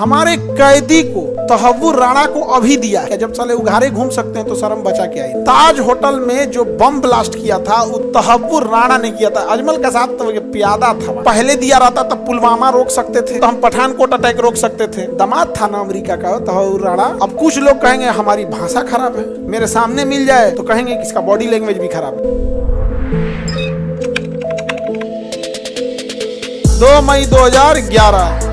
हमारे कैदी को तहव्वुर राणा को अभी दिया है। जब साले उघारे घूम सकते हैं तो शर्म बचा के आई। ताज होटल में जो बम ब्लास्ट किया था वो तहव्वुर राणा ने किया था। अजमल का साथ तो प्यादा था। पहले दिया रहता तब पुलवामा रोक सकते थे, तो हम पठानकोट अटैक रोक सकते थे। दामाद था ना अमेरिका का तहव्वुर राणा। अब कुछ लोग कहेंगे हमारी भाषा खराब है, मेरे सामने मिल जाए तो कहेंगे कि इसका बॉडी लैंग्वेज भी खराब है। 2 मई 2011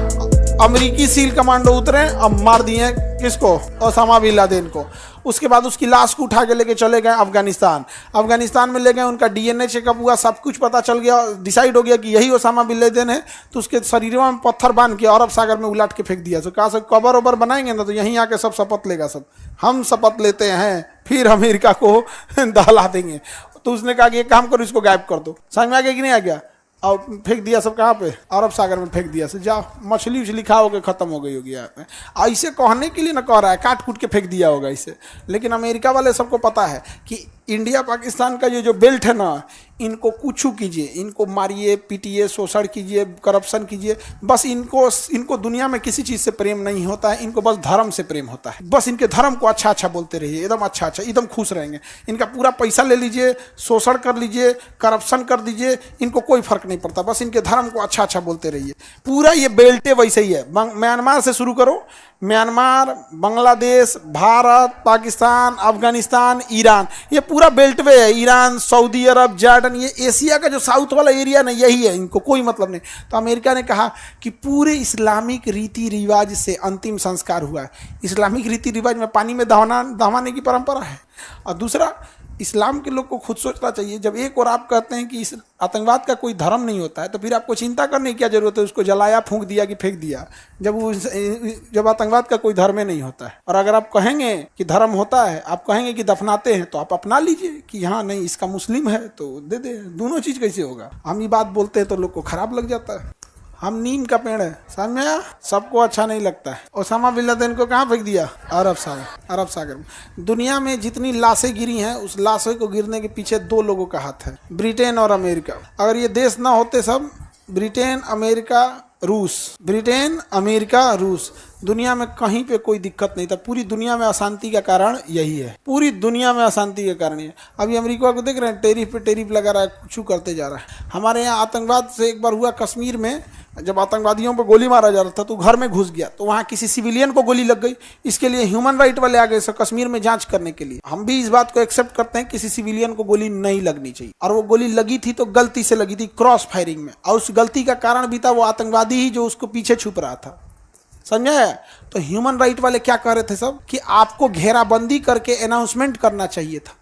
अमेरिकी सील कमांडो उतरे, अब मार दिए किसको? ओसामा बिन लादेन को। उसके बाद उसकी लाश को उठा के लेके चले गए अफगानिस्तान में ले गए। उनका डीएनए चेकअप हुआ, सब कुछ पता चल गया, डिसाइड हो गया कि यही ओसामा बिन लादेन है। तो उसके शरीर में पत्थर बांध के अरब सागर में उलाट के फेंक दिया। तो कहा सब कबर वबर बनाएंगे ना तो यहीं आके सब शपथ लेगा। सब हम शपथ लेते हैं फिर अमेरिका को दहला देंगे। तो उसने कहा कि एक काम करो, इसको गायब कर दो। समझ में आ गया कि नहीं आ गया? और फेंक दिया सब कहाँ पे? अरब सागर में फेंक दिया। से जाओ मछली उछली खा होकर खत्म हो गई होगी। ऐसे कहने के लिए ना कह रहा है, काट कूट के फेंक दिया होगा इसे। लेकिन अमेरिका वाले सबको पता है कि इंडिया पाकिस्तान का ये जो बेल्ट है ना, इनको कुछ कीजिए, इनको मारिए पीटिए, शोषण कीजिए, करप्शन कीजिए, बस इनको दुनिया में किसी चीज़ से प्रेम नहीं होता है। इनको बस धर्म से प्रेम होता है। बस इनके धर्म को अच्छा अच्छा बोलते रहिए, एकदम अच्छा अच्छा, एकदम खुश रहेंगे। इनका पूरा पैसा ले लीजिए, शोषण कर लीजिए, करप्शन कर दीजिए, इनको कोई फर्क नहीं पड़ता। बस इनके धर्म को अच्छा अच्छा बोलते रहिए। पूरा ये बेल्टे वैसे ही है। म्यांमार से शुरू करो, म्यांमार, बांग्लादेश, भारत, पाकिस्तान, अफगानिस्तान, ईरान, ये पूरा बेल्ट वे है। ईरान, सऊदी अरब, जॉर्डन, ये एशिया का जो साउथ वाला एरिया ना, यही है। इनको कोई मतलब नहीं। तो अमेरिका ने कहा कि पूरे इस्लामिक रीति रिवाज से अंतिम संस्कार हुआ है। इस्लामिक रीति रिवाज में पानी में दहवाने की परंपरा है। और दूसरा, इस्लाम के लोग को खुद सोचना चाहिए। जब एक और आप कहते हैं कि इस आतंकवाद का कोई धर्म नहीं होता है, तो फिर आपको चिंता करने की क्या जरूरत है? उसको जलाया, फूंक दिया कि फेंक दिया, जब आतंकवाद का कोई धर्म नहीं होता है। और अगर आप कहेंगे कि धर्म होता है, आप कहेंगे कि दफनाते हैं, तो आप अपना लीजिए कि हाँ नहीं इसका मुस्लिम है तो दे दे। दोनों चीज कैसे होगा? हम ये बात बोलते हैं तो लोग को खराब लग जाता है। हम नीम का पेड़ है, समझ में आया? सबको अच्छा नहीं लगता है। ओसामा बिन लादेन को कहाँ फेंक दिया? अरब सागर में। दुनिया में जितनी लाशें गिरी हैं, उस लाशों को गिरने के पीछे 2 लोगों का हाथ है, ब्रिटेन और अमेरिका। अगर ये देश ना होते सब, ब्रिटेन, अमेरिका, रूस, दुनिया में कहीं पे कोई दिक्कत नहीं था। पूरी दुनिया में अशांति का कारण यही है। पूरी दुनिया में अशांति के कारण ये। अभी अमेरिका को देख रहे हैं, टेरिफ पे टेरिफ लगा रहा है, कुछ करते जा रहा है। हमारे यहाँ आतंकवाद से एक बार हुआ कश्मीर में, जब आतंकवादियों पर गोली मारा जा रहा था तो घर में घुस गया, तो वहाँ किसी सिविलियन को गोली लग गई। इसके लिए ह्यूमन राइट वाले आ गए कश्मीर में जांच करने के लिए। हम भी इस बात को एक्सेप्ट करते हैं, किसी सिविलियन को गोली नहीं लगनी चाहिए। और वो गोली लगी थी तो गलती से लगी थी, क्रॉस फायरिंग में। और उस गलती का कारण भी था वो आतंकवादी ही जो उसको पीछे छुप रहा था। समझे? तो ह्यूमन राइट वाले क्या कह रहे थे सब कि आपको घेराबंदी करके अनाउंसमेंट करना चाहिए था।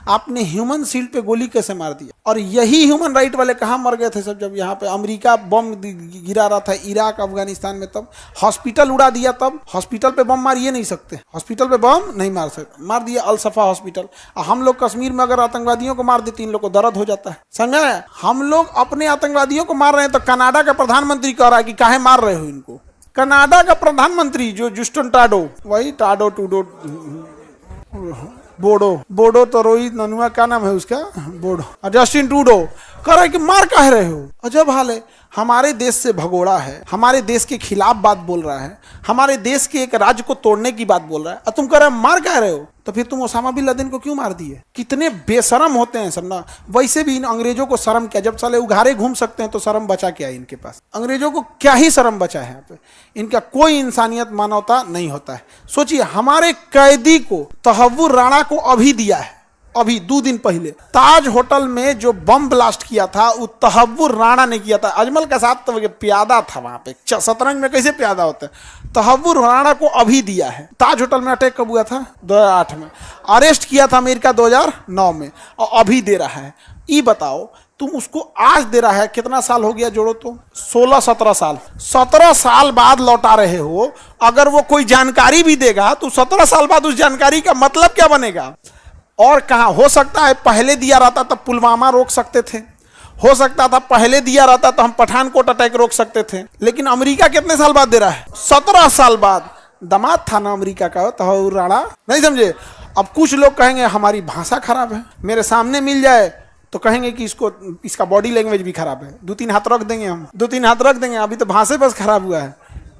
आपने ह्यूमन शील्ड पे गोली कैसे मार दिया? और यही ह्यूमन राइट वाले कहाँ मर गए थे सब? जब यहाँ पे अमेरिका बम गिरा रहा था इराक, अफगानिस्तान में, तब हॉस्पिटल उड़ा दिया। तब हॉस्पिटल पे बम मारिए नहीं सकते, हॉस्पिटल पे बम नहीं मार सकते, मार दिया अल सफा हॉस्पिटल। हम लोग कश्मीर में अगर आतंकवादियों को मार देते, इन लोग को दर्द हो जाता है। समझा? हम लोग अपने आतंकवादियों को मार रहे हैं तो कनाडा का प्रधानमंत्री कह रहा है कि काहे मार रहे हो इनको? कनाडा का प्रधानमंत्री जो जस्टिन ट्रूडो, वही टूडो बोडो तो रोहित ननुआ, क्या नाम है उसका, बोडो, जस्टिन ट्रूडो कह रहा है कि मार काहे रहे हो? अजब हाल है। हमारे देश से भगोड़ा है, हमारे देश के खिलाफ बात बोल रहा है, हमारे देश के एक राज्य को तोड़ने की बात बोल रहा है, और तुम कह रहे हो मार काहे रहे हो? तो फिर तुम ओसामा बिन लादेन को क्यों मार दिए? कितने बेशरम होते हैं सब ना। वैसे भी इन अंग्रेजों को शर्म क्या? जब साले उघारे घूम सकते हैं तो शर्म बचा क्या है इनके पास? अंग्रेजों को क्या ही शर्म बचा है यहाँ पे? इनका कोई इंसानियत, मानवता नहीं होता है। सोचिए, हमारे कैदी को तहव्वुर राणा को अभी दिया है, अभी 2 दिन पहले। ताज होटल में जो बम ब्लास्ट किया था वो तहव्वुर राणा ने किया था। अजमल का साथ तो प्यादा था वहां पे। शतरंज में कैसे प्यादा होता है? तहव्वुर राणा को अभी दिया है। ताज होटल में अटैक कब हुआ था? 2008 में। अरेस्ट किया था अमेरिका 2009 में, और अभी दे रहा है। ये बताओ, तुम उसको आज दे रहा है, कितना साल हो गया जोड़ो तो? 16-17 साल। 17 साल बाद लौटा रहे हो। अगर वो कोई जानकारी भी देगा तो 17 साल बाद उस जानकारी का मतलब क्या बनेगा? और कहाँ हो सकता है पहले दिया रहता तब पुलवामा रोक सकते थे, हो सकता था पहले दिया रहता तो हम पठानकोट अटैक रोक सकते थे। लेकिन अमेरिका कितने साल बाद दे रहा है? 17 साल बाद। दामाद था ना अमेरिका का तहव्वुर राणा, नहीं समझे? अब कुछ लोग कहेंगे हमारी भाषा खराब है, मेरे सामने मिल जाए तो कहेंगे कि इसका बॉडी लैंग्वेज भी खराब है। 2-3 हाथ रख देंगे हम, 2-3 हाथ रख देंगे। अभी तो भाषा बस खराब हुआ है।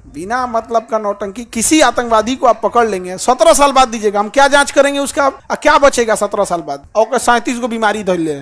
बिना मतलब का नौटंकी। किसी आतंकवादी को आप पकड़ लेंगे 17 साल बाद दीजिएगा, हम क्या जांच करेंगे उसका, क्या बचेगा 17 साल बाद? और 37 को बीमारी धर ले।